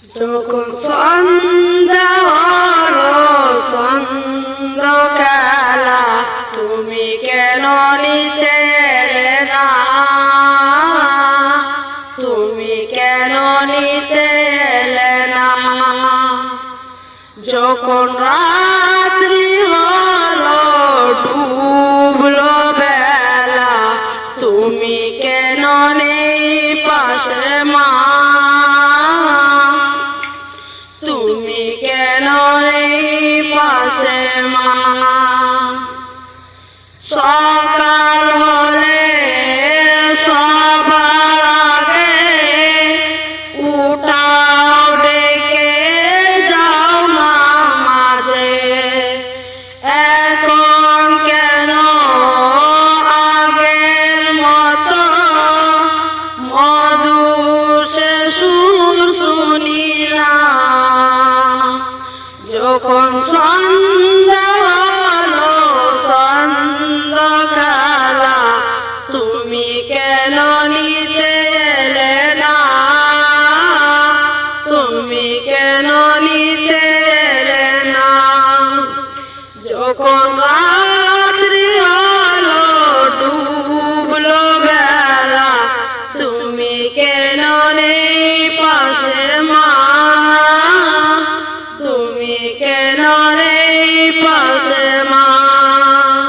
যখন সন্ধ্যা হলো সন্ধ্যকালা তুমি কেন নিতে এলে না, তুমি কেন নিতে এলে না। যখন রাত্রি হলো ডুবলো বেলা তুমি কেন নেই পাশে মা, তুমি কেন নেই পাশে মা। সকাল হলে সবার আগে উঠাও ডেকে যাও না মাঝে, এখন কেন আগের মতো মধুর সে সুর শুনি না। যখন সন্ধ্যা হলো সন্ধ্যকালা তুমি কেন নিতে এলে না, তুমি কেন নিতে এলে না। যখন রাত্রি হলো ডুবলো বেলা তুমি কেন